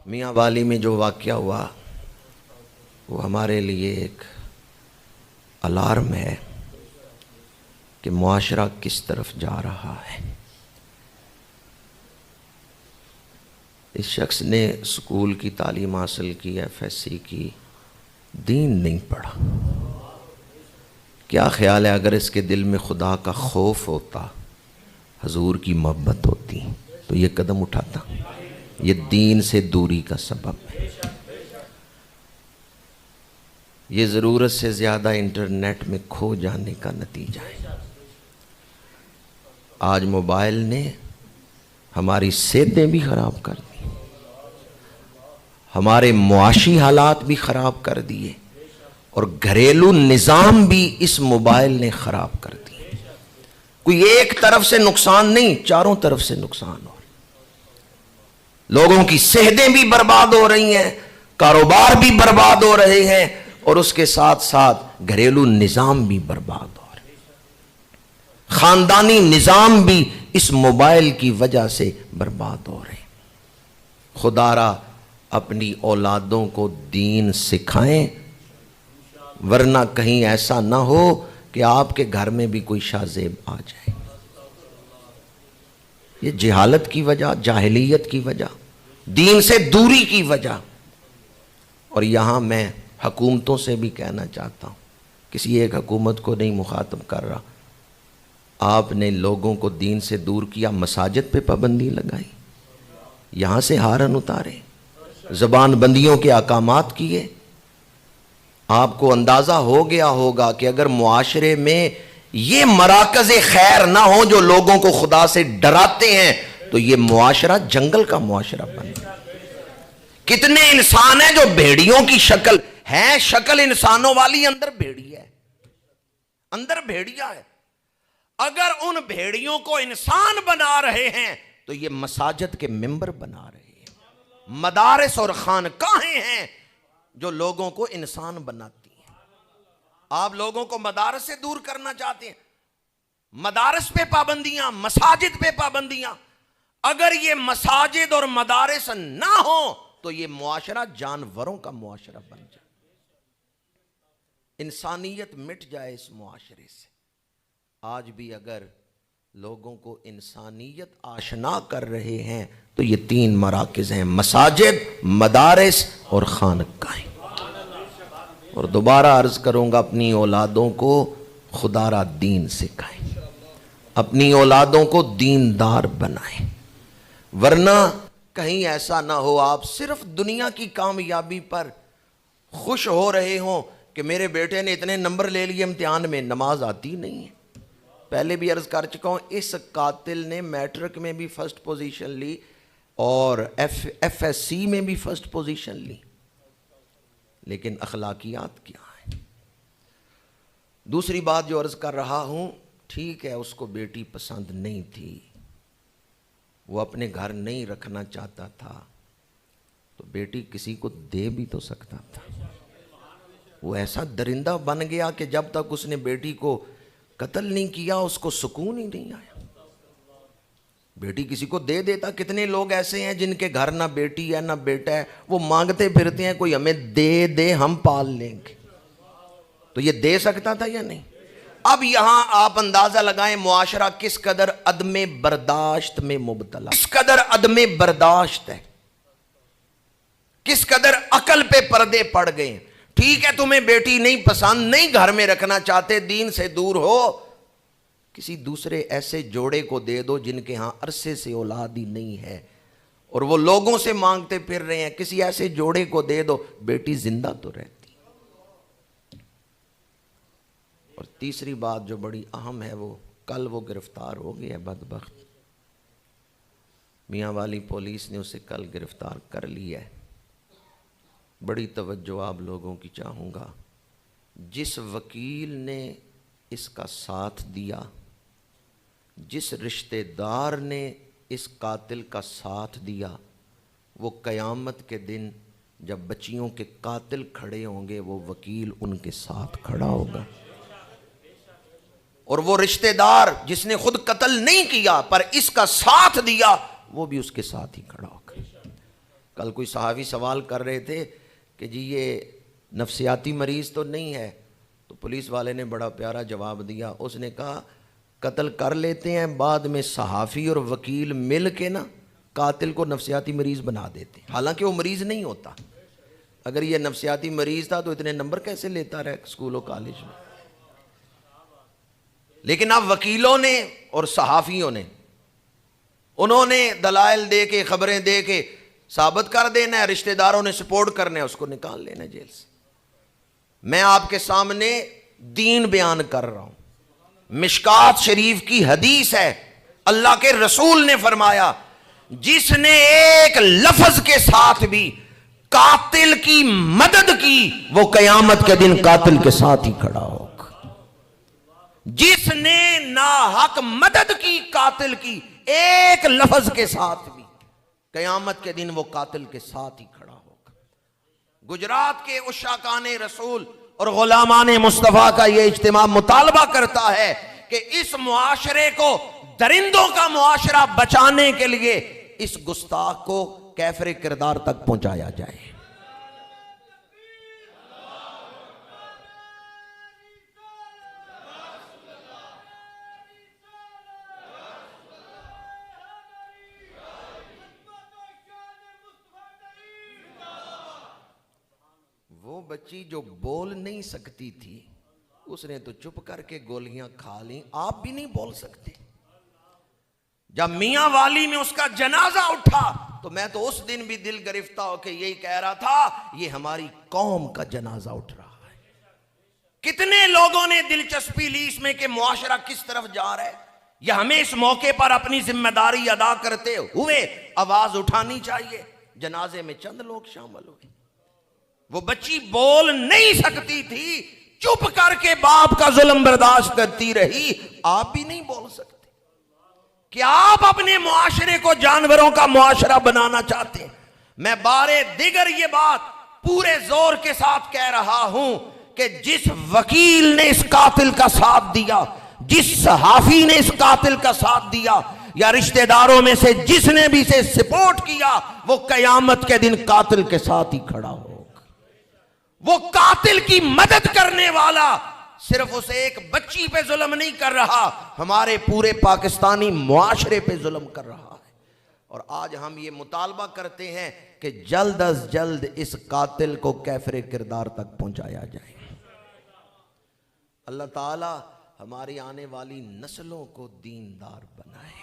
मियाँ वाली में जो वाक़या हुआ वो हमारे लिए एक अलार्म है कि मुआशरा किस तरफ जा रहा है। इस शख्स ने स्कूल की तालीम हासिल की, FSC की, दीन नहीं पढ़ा। क्या ख्याल है अगर इसके दिल में खुदा का खौफ होता, हजूर की मोहब्बत होती, तो ये कदम उठाता? ये दीन से दूरी का सबब है। ये ज़रूरत से ज़्यादा इंटरनेट में खो जाने का नतीजा है। आज मोबाइल ने हमारी सेहतें भी ख़राब कर दी, हमारे मुआशी हालात भी ख़राब कर दिए और घरेलू निज़ाम भी इस मोबाइल ने ख़राब कर दिए। कोई एक तरफ से नुकसान नहीं, चारों तरफ से नुकसान हो रहा। लोगों की सेहतें भी बर्बाद हो रही हैं, कारोबार भी बर्बाद हो रहे हैं और उसके साथ साथ घरेलू निज़ाम भी बर्बाद हो रहे हैं। ख़ानदानी निज़ाम भी इस मोबाइल की वजह से बर्बाद हो रहे हैं। खुदारा अपनी औलादों को दीन सिखाएं, वरना कहीं ऐसा ना हो कि आपके घर में भी कोई शाज़ेब आ जाए। ये जहालत की वजह, जाहिलियत की वजह, दीन से दूरी की वजह। और यहाँ मैं हुकूमतों से भी कहना चाहता हूँ, किसी एक हुकूमत को नहीं मुखातब कर रहा, आपने लोगों को दीन से दूर किया, मसाजिद पे पाबंदी लगाई, यहाँ से हारन उतारे, ज़बान बंदियों के अहकामात किए। आपको अंदाज़ा हो गया होगा कि अगर मुआशरे में ये मराकज़ खैर ना हो जो लोगों को खुदा से डराते हैं, तो ये मुआशरा जंगल का मुआशरा बन गया। कितने इंसान हैं जो भेड़ियों की शक्ल है, शक्ल इंसानों वाली, अंदर भेड़ी है, अंदर भेड़िया है। अगर उन भेड़ियों को इंसान बना रहे हैं तो ये मसाजिद के मिंबर बना रहे हैं। मदारिस और खानकाहें हैं जो लोगों को इंसान बनाती हैं। आप लोगों को मदारिस से दूर करना चाहते हैं, मदारिस पे पाबंदियां, मसाजिद पे पाबंदियां। अगर ये मसाजिद और मदारिस ना हो तो ये मुआशरा जानवरों का मुआशरा बन जाए, इंसानियत मिट जाए इस मुआशरे से। आज भी अगर लोगों को इंसानियत आशना कर रहे हैं तो ये 3 मराकिज़ हैं, मसाजिद, मदारिस और खानकाहें। और दोबारा अर्ज करूंगा, अपनी औलादों को खुदारा दीन सिखाएं, अपनी औलादों को दीनदार बनाएं, वरना कहीं ऐसा ना हो आप सिर्फ दुनिया की कामयाबी पर खुश हो रहे हो कि मेरे बेटे ने इतने नंबर ले लिए इम्तिहान में, नमाज आती नहीं है। पहले भी अर्ज कर चुका हूं, इस कातिल ने मैट्रिक में भी फर्स्ट पोजीशन ली और FSC में भी फर्स्ट पोजीशन ली, लेकिन अखलाकियात क्या है। दूसरी बात जो अर्ज कर रहा हूं, ठीक है उसको बेटी पसंद नहीं थी, वो अपने घर नहीं रखना चाहता था, तो बेटी किसी को दे भी तो सकता था। वो ऐसा दरिंदा बन गया कि जब तक उसने बेटी को कत्ल नहीं किया उसको सुकून ही नहीं आया। बेटी किसी को दे देता। कितने लोग ऐसे हैं जिनके घर ना बेटी है ना बेटा है, वो मांगते फिरते हैं कोई हमें दे दे हम पाल लेंगे। तो ये दे सकता था या नहीं? अब यहां आप अंदाजा लगाएं मुआशरा किस कदर अदमे बर्दाश्त में मुबतला, किस कदर अदमे बर्दाश्त है, किस कदर अकल पे पर्दे पड़ गए। ठीक है तुम्हें बेटी नहीं पसंद, नहीं घर में रखना चाहते, दीन से दूर हो, किसी दूसरे ऐसे जोड़े को दे दो जिनके यहां अरसे से औलाद ही नहीं है और वो लोगों से मांगते फिर रहे हैं, किसी ऐसे जोड़े को दे दो, बेटी जिंदा तो रहती। और तीसरी बात जो बड़ी अहम है, वो कल वो गिरफ्तार हो गया बदबख्त। मियाँ वाली पुलिस ने उसे कल गिरफ्तार कर लिया है। बड़ी तवज्जो आप लोगों की चाहूँगा, जिस वकील ने इसका साथ दिया, जिस रिश्तेदार ने इस कातिल का साथ दिया, वो क़यामत के दिन जब बच्चियों के कातिल खड़े होंगे वो वकील उनके साथ खड़ा होगा। और वो रिश्तेदार जिसने खुद कत्ल नहीं किया पर इसका साथ दिया, वो भी उसके साथ ही खड़ा होगा। कल कोई सहावी सवाल कर रहे थे कि जी ये नफ्सियाती मरीज़ तो नहीं है, तो पुलिस वाले ने बड़ा प्यारा जवाब दिया। उसने कहा कत्ल कर लेते हैं, बाद में सहाफ़ी और वकील मिल के ना कातिल को नफ्सियाती मरीज़ बना देते, हालांकि वो मरीज़ नहीं होता। अगर ये नफ्सियाती मरीज़ था तो इतने नंबर कैसे लेता रहे स्कूल और कॉलेज में। लेकिन अब वकीलों ने और सहाफ़ियों ने, उन्होंने दलाइल दे के, खबरें दे के साबित कर देना है, रिश्तेदारों ने सपोर्ट करना है, उसको निकाल लेना जेल से। मैं आपके सामने दीन बयान कर रहा हूं। मिशकात शरीफ की हदीस है, अल्लाह के रसूल ने फरमाया जिसने एक लफ्ज के साथ भी कातिल की मदद की वो कयामत के दिन कातिल के साथ ही खड़ा होगा। जिसने नाहक मदद की कातिल की एक लफ्ज के साथ भी, कयामत के दिन वो कातिल के साथ ही खड़ा होगा। गुजरात के उशाकाने रसूल और गुलामाने मुस्तफा का यह इज्तिमा मुतालबा करता है कि इस मुआशरे को, दरिंदों का मुआशरा बचाने के लिए इस गुस्ताख को कैफरे किरदार तक पहुंचाया जाए। वो बच्ची जो बोल नहीं सकती थी, उसने तो चुप करके गोलियां खा ली। आप भी नहीं बोल सकते। जब मियां वाली में उसका जनाजा उठा तो मैं तो उस दिन भी दिल गिरफ्ता होकर यही कह रहा था ये हमारी कौम का जनाजा उठ रहा है। कितने लोगों ने दिलचस्पी ली इसमें कि मुआशरा किस तरफ जा रहा है, या हमें इस मौके पर अपनी जिम्मेदारी अदा करते हुए आवाज उठानी चाहिए। जनाजे में चंद लोग शामिल हुए। वो बच्ची बोल नहीं सकती थी, चुप करके बाप का जुल्म बर्दाश्त करती रही। आप भी नहीं बोल सकते। क्या आप अपने मुआशरे को जानवरों का मुआशरा बनाना चाहते हैं? मैं बारे दिगर ये बात पूरे जोर के साथ कह रहा हूं कि जिस वकील ने इस कातिल का साथ दिया, जिस सहाफी ने इस कातिल का साथ दिया, या रिश्तेदारों में से जिसने भी इसे सपोर्ट किया, वो कयामत के दिन कातिल के साथ ही खड़ा होगा। वो कातिल की मदद करने वाला सिर्फ उस एक बच्ची पे जुल्म नहीं कर रहा, हमारे पूरे पाकिस्तानी मुआशरे पे जुल्म कर रहा है। और आज हम ये मुतालबा करते हैं कि जल्द अज जल्द इस कातिल को कैफरे किरदार तक पहुंचाया जाए। अल्लाह ताला हमारी आने वाली नस्लों को दीनदार बनाए।